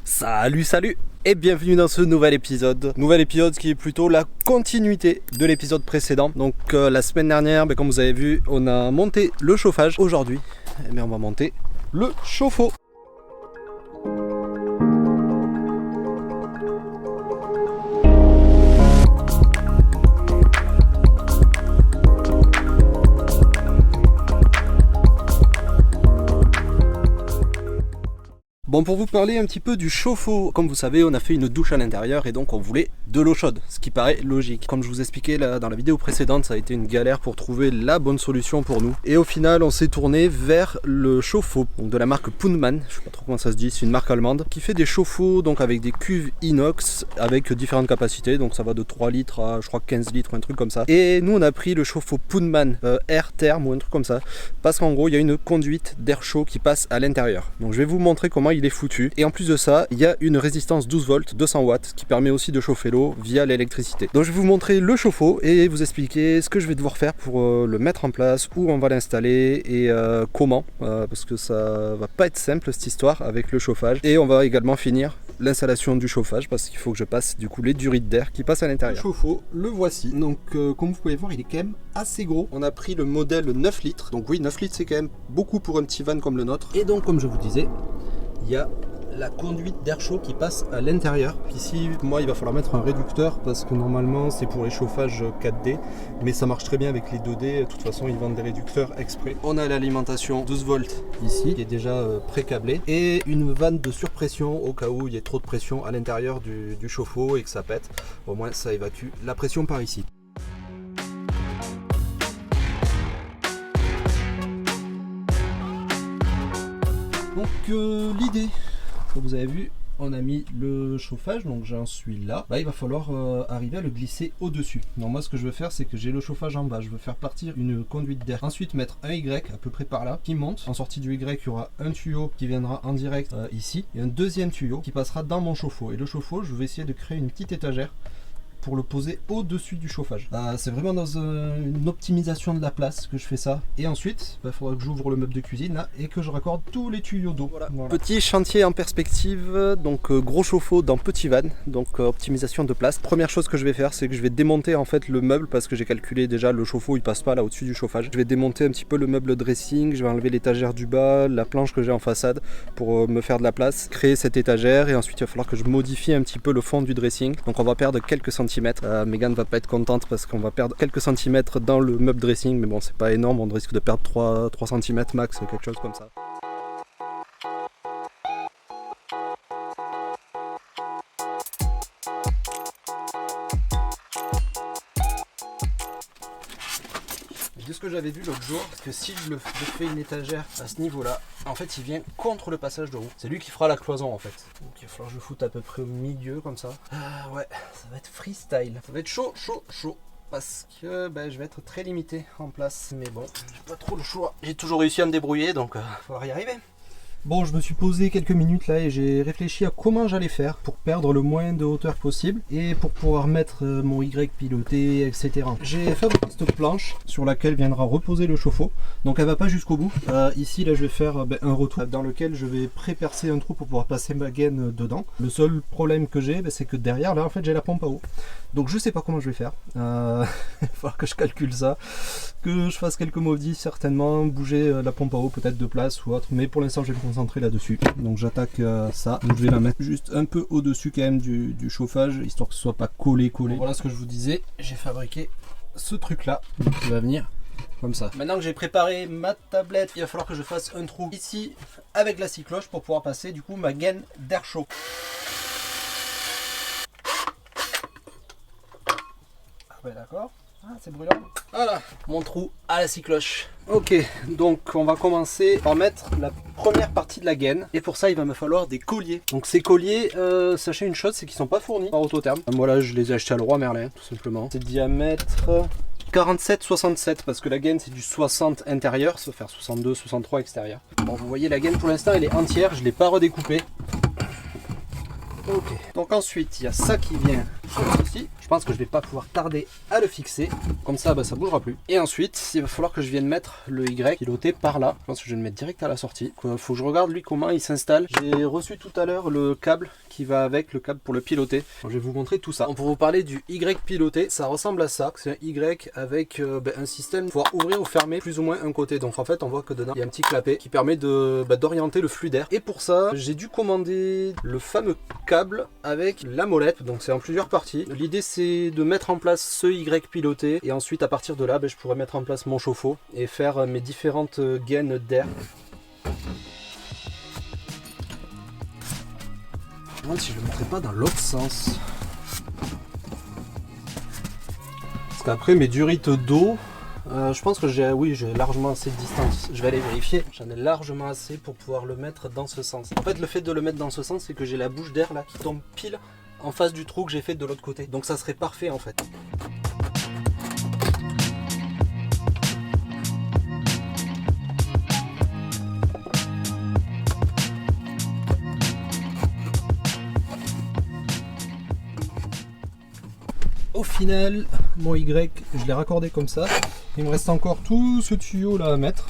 Salut et bienvenue dans ce nouvel épisode. Nouvel épisode qui est plutôt la continuité de l'épisode précédent. Donc la semaine dernière, comme vous avez vu, on a monté le chauffage. Aujourd'hui, on va monter le chauffe-eau. Bon, pour vous parler un petit peu du chauffe-eau, comme vous savez, on a fait une douche à l'intérieur et donc on voulait de l'eau chaude, ce qui paraît logique. Comme je vous expliquais là, dans la vidéo précédente, ça a été une galère pour trouver la bonne solution pour nous. Et au final, on s'est tourné vers le chauffe-eau, donc de la marque Pullman, je sais pas trop comment ça se dit, c'est une marque allemande, qui fait des chauffe-eau donc avec des cuves inox avec différentes capacités, donc ça va de 3 litres à je crois 15 litres, un truc comme ça. Et nous on a pris le chauffe-eau Pullman Air Therm ou un truc comme ça, parce qu'en gros il y a une conduite d'air chaud qui passe à l'intérieur. Donc je vais vous montrer comment il est foutu. Et en plus de ça, il y a une résistance 12 volts, 200 watts, qui permet aussi de chauffer l'eau via l'électricité. Donc je vais vous montrer le chauffe-eau et vous expliquer ce que je vais devoir faire pour le mettre en place, où on va l'installer et comment, parce que ça va pas être simple cette histoire avec le chauffage. Et on va également finir l'installation du chauffage parce qu'il faut que je passe du coup les durites d'air qui passent à l'intérieur. Le chauffe-eau, le voici. Donc comme vous pouvez voir, il est quand même assez gros. On a pris le modèle 9 litres. Donc oui, 9 litres c'est quand même beaucoup pour un petit van comme le nôtre. Et donc comme je vous disais, il y a la conduite d'air chaud qui passe à l'intérieur. Ici, moi, il va falloir mettre un réducteur parce que normalement, c'est pour les chauffages 4D, mais ça marche très bien avec les 2D. De toute façon, ils vendent des réducteurs exprès. On a l'alimentation 12 volts ici, qui est déjà pré-câblée, et une vanne de surpression au cas où il y ait trop de pression à l'intérieur du chauffe-eau et que ça pète. Au moins, ça évacue la pression par ici. Donc l'idée, comme vous avez vu, on a mis le chauffage, donc j'en suis là. Là, il va falloir arriver à le glisser au-dessus. Donc moi, ce que je veux faire, c'est que j'ai le chauffage en bas. Je veux faire partir une conduite d'air. Ensuite, mettre un Y à peu près par là, qui monte. En sortie du Y, il y aura un tuyau qui viendra en direct ici. Et un deuxième tuyau qui passera dans mon chauffe-eau. Et le chauffe-eau, je vais essayer de créer une petite étagère pour le poser au-dessus du chauffage. C'est vraiment dans une optimisation de la place que je fais ça. Et ensuite, il faudra que j'ouvre le meuble de cuisine là et que je raccorde tous les tuyaux d'eau. Voilà. Petit chantier en perspective, donc gros chauffe-eau dans petit van, donc optimisation de place. Première chose que je vais faire, c'est que je vais démonter en fait le meuble parce que j'ai calculé déjà le chauffe-eau il passe pas là au-dessus du chauffage. Je vais démonter un petit peu le meuble dressing, je vais enlever l'étagère du bas, la planche que j'ai en façade pour me faire de la place, créer cette étagère et ensuite il va falloir que je modifie un petit peu le fond du dressing. Donc on va perdre quelques centimètres. Megan va pas être contente parce qu'on va perdre quelques centimètres dans le meuble dressing, mais bon c'est pas énorme, on risque de perdre 3 cm max, quelque chose comme ça. De ce que j'avais vu l'autre jour, parce que si je fais une étagère à ce niveau là, en fait il vient contre le passage de roue. C'est lui qui fera la cloison en fait. Donc il va falloir que je foute à peu près au milieu comme ça. Ouais, ça va être freestyle. Ça va être chaud. Parce que je vais être très limité en place. Mais bon, j'ai pas trop le choix. J'ai toujours réussi à me débrouiller, donc il va falloir y arriver. Bon, je me suis posé quelques minutes là et j'ai réfléchi à comment j'allais faire pour perdre le moins de hauteur possible et pour pouvoir mettre mon Y piloté, etc. J'ai fabriqué cette planche sur laquelle viendra reposer le chauffe-eau. Donc elle va pas jusqu'au bout. Ici, là, je vais faire un retour dans lequel je vais pré-percer un trou pour pouvoir passer ma gaine dedans. Le seul problème que j'ai, c'est que derrière, là, en fait, j'ai la pompe à eau. Donc je sais pas comment je vais faire. Il va falloir que je calcule ça, que je fasse quelques modifs certainement, bouger la pompe à eau peut-être de place ou autre. Mais pour l'instant, je vais me concentrer là-dessus. Donc j'attaque ça. Donc je vais la mettre juste un peu au-dessus quand même du chauffage, histoire que ce soit pas collé. Donc, voilà ce que je vous disais. J'ai fabriqué ce truc-là qui va venir comme ça. Maintenant que j'ai préparé ma tablette, il va falloir que je fasse un trou ici avec la scie cloche pour pouvoir passer du coup ma gaine d'air chaud. Ouais, d'accord. C'est brûlant. Voilà, mon trou à la scie cloche. Ok, donc on va commencer par mettre la première partie de la gaine. Et pour ça, il va me falloir des colliers. Donc ces colliers, sachez une chose, c'est qu'ils sont pas fournis par Autotherm. Moi là, je les ai achetés à Leroy Merlin, tout simplement. C'est diamètre 47-67 parce que la gaine c'est du 60 intérieur, ça va faire 62-63 extérieur. Bon, vous voyez la gaine pour l'instant elle est entière, je ne l'ai pas redécoupée. Ok, donc ensuite il y a ça qui vient Ici, je pense que je vais pas pouvoir tarder à le fixer. Comme ça, ça bougera plus. Et ensuite, il va falloir que je vienne mettre le Y piloté par là. Je pense que je vais le mettre direct à la sortie. Il faut que je regarde lui comment il s'installe. J'ai reçu tout à l'heure le câble qui va avec, le câble pour le piloter. Donc, je vais vous montrer tout ça. Donc, pour vous parler du Y piloté, ça ressemble à ça. C'est un Y avec un système pour pouvoir ouvrir ou fermer plus ou moins un côté. Donc en fait, on voit que dedans, il y a un petit clapet qui permet d'orienter le flux d'air. Et pour ça, j'ai dû commander le fameux câble avec la molette. Donc c'est en plusieurs parties. L'idée, c'est de mettre en place ce Y piloté. Et ensuite, à partir de là, je pourrais mettre en place mon chauffe-eau et faire mes différentes gaines d'air. Je me demande si je le mettrais pas dans l'autre sens. Parce qu'après, mes durites d'eau, je pense que j'ai largement assez de distance. Je vais aller vérifier. J'en ai largement assez pour pouvoir le mettre dans ce sens. En fait, le fait de le mettre dans ce sens, c'est que j'ai la bouche d'air là qui tombe pile en face du trou que j'ai fait de l'autre côté. Donc ça serait parfait en fait. Au final, mon Y, je l'ai raccordé comme ça. Il me reste encore tout ce tuyau là à mettre.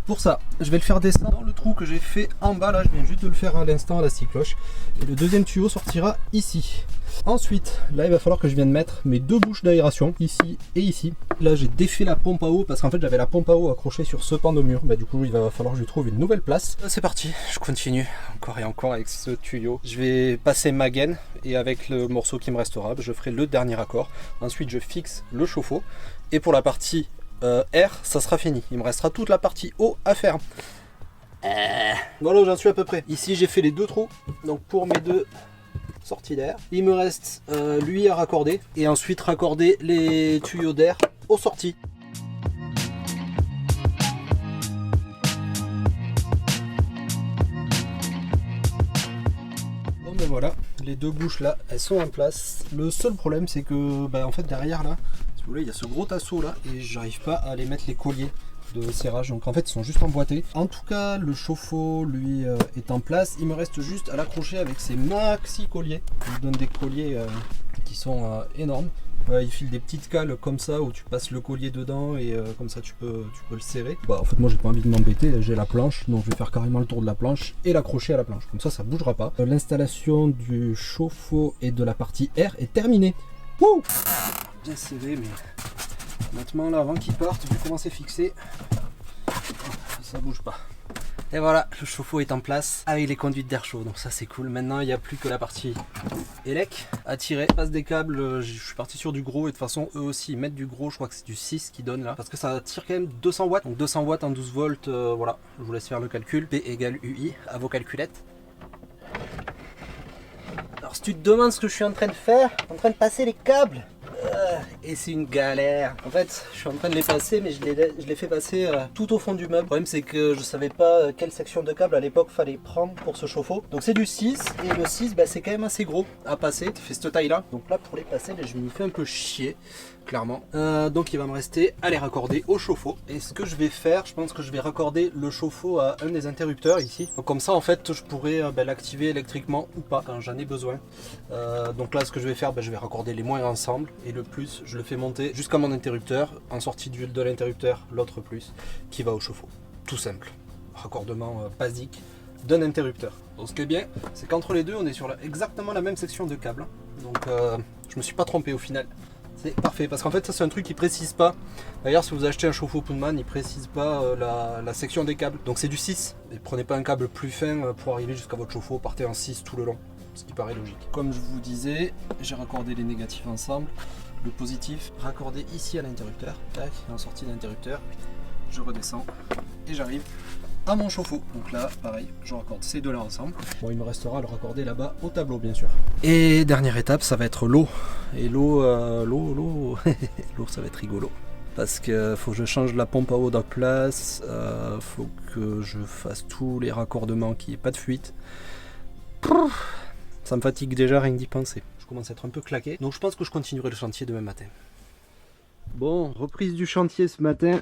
Pour ça, je vais le faire descendre dans le trou que j'ai fait en bas. Là, je viens juste de le faire à l'instant à la scie cloche. Et le deuxième tuyau sortira ici. Ensuite, là, il va falloir que je vienne mettre mes deux bouches d'aération, ici et ici. Là, j'ai défait la pompe à eau parce qu'en fait, j'avais la pompe à eau accrochée sur ce pan de mur. Du coup, il va falloir que je lui trouve une nouvelle place. C'est parti, je continue encore et encore avec ce tuyau. Je vais passer ma gaine et avec le morceau qui me restera, je ferai le dernier accord. Ensuite, je fixe le chauffe-eau. Et pour la partie R, ça sera fini. Il me restera toute la partie eau à faire. Voilà, j'en suis à peu près. Ici, j'ai fait les deux trous. Donc, pour mes deux sortie d'air. Il me reste lui à raccorder et ensuite raccorder les tuyaux d'air aux sorties. Bon ben voilà, les deux bouches là, elles sont en place. Le seul problème c'est que en fait derrière là, si vous voulez, il y a ce gros tasseau là et j'arrive pas à aller mettre les colliers de serrage, donc en fait ils sont juste emboîtés. En tout cas le chauffe-eau lui est en place, il me reste juste à l'accrocher avec ces maxi colliers. Je donne des colliers qui sont énormes. Il file des petites cales comme ça où tu passes le collier dedans et comme ça tu peux le serrer. En fait moi j'ai pas envie de m'embêter, j'ai la planche donc je vais faire carrément le tour de la planche et l'accrocher à la planche, comme ça bougera pas. L'installation du chauffe-eau et de la partie air est terminée. Wouh, bien serré, mais maintenant là avant qu'il parte, vu comment c'est fixé, ça bouge pas. Et voilà, le chauffe-eau est en place avec les conduites d'air chaud, donc ça c'est cool. Maintenant il n'y a plus que la partie élec à tirer. Je passe des câbles, je suis parti sur du gros et de toute façon eux aussi ils mettent du gros, je crois que c'est du 6 qui donne là. Parce que ça tire quand même 200 watts, donc 200 watts en 12 volts, voilà. Je vous laisse faire le calcul, P égale UI à vos calculettes. Alors si tu te demandes ce que je suis en train de faire, en train de passer les câbles. Et c'est une galère. En fait, je suis en train de les passer, mais je les fais passer tout au fond du meuble. Le problème, c'est que je savais pas quelle section de câble à l'époque fallait prendre pour ce chauffe-eau. Donc c'est du 6, et le 6, c'est quand même assez gros à passer. Ça fait cette taille-là. Donc là, pour les passer, je me fais un peu chier, clairement. Donc il va me rester à les raccorder au chauffe-eau. Et ce que je vais faire, je pense que je vais raccorder le chauffe-eau à un des interrupteurs ici. Donc comme ça, en fait, je pourrais l'activer électriquement ou pas quand j'en ai besoin. Donc là, ce que je vais faire, je vais raccorder les moins ensemble. Et le plus, je le fais monter jusqu'à mon interrupteur, en sortie d'huile de l'interrupteur, l'autre plus, qui va au chauffe-eau. Tout simple. Raccordement basique d'un interrupteur. Donc ce qui est bien, c'est qu'entre les deux, on est sur exactement la même section de câble. Donc je me suis pas trompé au final. C'est parfait, parce qu'en fait ça c'est un truc qui précise pas. D'ailleurs si vous achetez un chauffe-eau Poundman, il précise pas la section des câbles. Donc c'est du 6. Et prenez pas un câble plus fin pour arriver jusqu'à votre chauffe-eau, partez en 6 tout le long. Ce qui paraît logique. Comme je vous disais, j'ai raccordé les négatifs ensemble. Le positif raccordé ici à l'interrupteur. Tac, en sortie d'interrupteur, je redescends et j'arrive à mon chauffe-eau. Donc là, pareil, je raccorde ces deux là ensemble. Bon, il me restera à le raccorder là-bas au tableau, bien sûr. Et dernière étape, ça va être l'eau. Et l'eau, l'eau, ça va être rigolo. Parce que faut que je change la pompe à eau de place. Faut que je fasse tous les raccordements, qu'il n'y ait pas de fuite. Ça me fatigue déjà rien que d'y penser. Je commence à être un peu claqué. Donc je pense que je continuerai le chantier demain matin. Bon, reprise du chantier ce matin.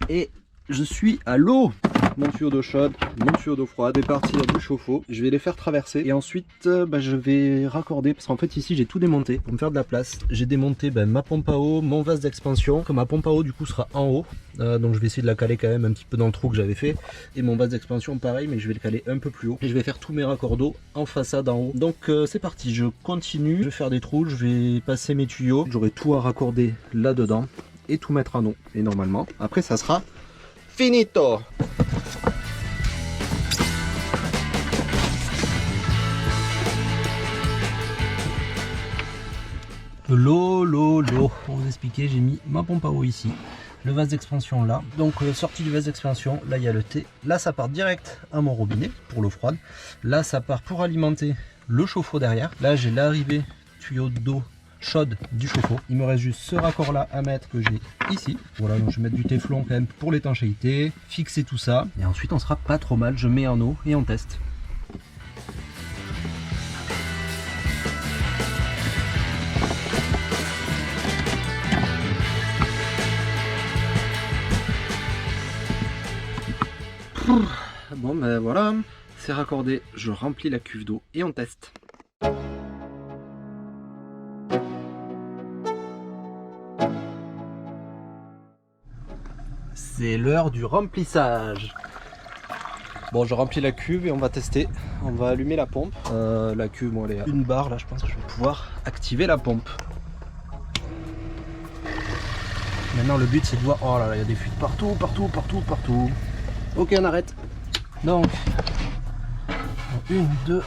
Et je suis à l'eau. mon tuyau d'eau chaude, mon tuyau d'eau froide, et partir du chauffe-eau. Je vais les faire traverser et ensuite je vais raccorder parce qu'en fait ici j'ai tout démonté pour me faire de la place. J'ai démonté ma pompe à eau, mon vase d'expansion, que ma pompe à eau du coup sera en haut, donc je vais essayer de la caler quand même un petit peu dans le trou que j'avais fait, et mon vase d'expansion pareil, mais je vais le caler un peu plus haut et je vais faire tous mes raccords d'eau en façade en haut. Donc c'est parti, je continue, je vais faire des trous, je vais passer mes tuyaux, j'aurai tout à raccorder là dedans et tout mettre en eau, et normalement après ça sera finito. L'eau. Pour vous expliquer, j'ai mis ma pompe à eau ici, le vase d'expansion là. Donc sortie du vase d'expansion, là il y a le thé. Là ça part direct à mon robinet pour l'eau froide. Là ça part pour alimenter le chauffe-eau derrière. Là j'ai l'arrivée tuyau d'eau chaude du chauffe-eau. Il me reste juste ce raccord là à mettre que j'ai ici. Voilà, donc je vais mettre du téflon quand même pour l'étanchéité, fixer tout ça. Et ensuite on sera pas trop mal, je mets en eau et on teste. Bon ben voilà, c'est raccordé, je remplis la cuve d'eau et on teste. C'est l'heure du remplissage. Bon, je remplis la cuve et on va tester. On va allumer la pompe. La cuve, bon, elle est à 1 bar, là je pense que je vais pouvoir activer la pompe. Maintenant le but c'est de voir... Oh là là, il y a des fuites partout. Ok, on arrête. Donc, 1, 2,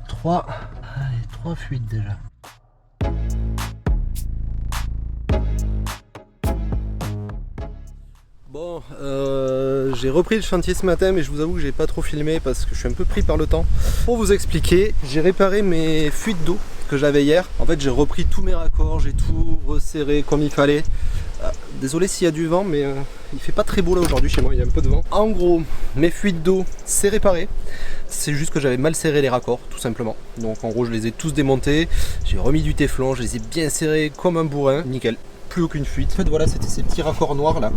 3. Allez, 3 fuites déjà. Bon, j'ai repris le chantier ce matin, mais je vous avoue que j'ai pas trop filmé parce que je suis un peu pris par le temps. Pour vous expliquer, j'ai réparé mes fuites d'eau que j'avais hier. En fait, j'ai repris tous mes raccords, j'ai tout resserré comme il fallait. Désolé s'il y a du vent, mais il fait pas très beau là aujourd'hui chez moi, il y a un peu de vent. En gros, mes fuites d'eau, c'est réparé. C'est juste que j'avais mal serré les raccords, tout simplement. Donc en gros, je les ai tous démontés. J'ai remis du téflon, je les ai bien serrés comme un bourrin. Nickel. Plus aucune fuite. En fait voilà, c'était ces petits raccords noirs là.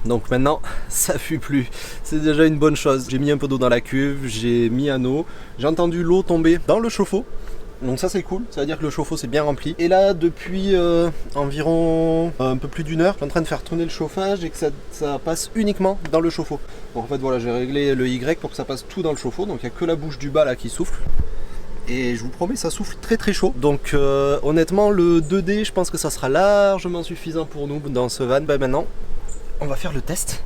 Donc maintenant ça fuit plus, c'est déjà une bonne chose. J'ai mis un peu d'eau dans la cuve, j'ai mis un eau, j'ai entendu l'eau tomber dans le chauffe-eau. Donc ça c'est cool, ça veut dire que le chauffe-eau c'est bien rempli. Et là depuis environ un peu plus d'1 heure, je suis en train de faire tourner le chauffage et que ça passe uniquement dans le chauffe-eau. Donc en fait voilà, j'ai réglé le Y pour que ça passe tout dans le chauffe-eau. Donc il n'y a que la bouche du bas là qui souffle. Et je vous promets, ça souffle très très chaud. Donc honnêtement, le 2D, je pense que ça sera largement suffisant pour nous dans ce van. Maintenant, on va faire le test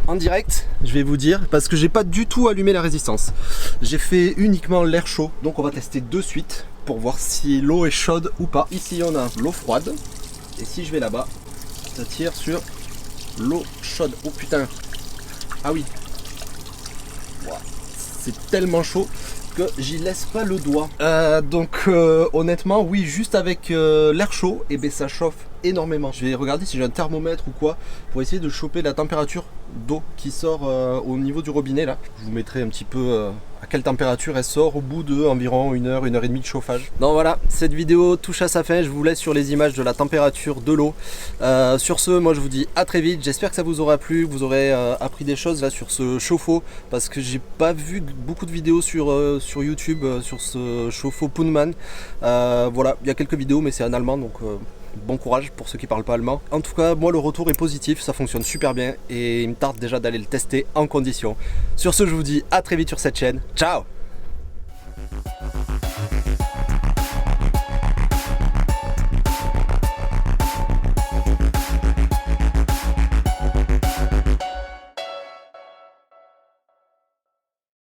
en direct, je vais vous dire, parce que j'ai pas du tout allumé la résistance. J'ai fait uniquement l'air chaud. Donc on va tester de suite pour voir si l'eau est chaude ou pas. Ici, on a l'eau froide. Et si je vais là-bas, ça tire sur l'eau chaude. Oh putain. Ah oui. Wow. C'est tellement chaud que j'y laisse pas le doigt. Donc honnêtement oui, juste avec l'air chaud et ben ça chauffe énormément. Je vais regarder si j'ai un thermomètre ou quoi pour essayer de choper la température d'eau qui sort au niveau du robinet là. Je vous mettrai un petit peu à quelle température elle sort au bout de environ 1 heure, 1 heure et demie de chauffage. Donc voilà, cette vidéo touche à sa fin. Je vous laisse sur les images de la température de l'eau. Sur ce, moi je vous dis à très vite. J'espère que ça vous aura plu, que vous aurez appris des choses là sur ce chauffe-eau, parce que j'ai pas vu beaucoup de vidéos sur YouTube sur ce chauffe-eau Pullman. Voilà, il y a quelques vidéos mais c'est en allemand, donc bon courage pour ceux qui parlent pas allemand. En tout cas, moi le retour est positif, ça fonctionne super bien et il me tarde déjà d'aller le tester en condition. Sur ce, je vous dis à très vite sur cette chaîne. Ciao!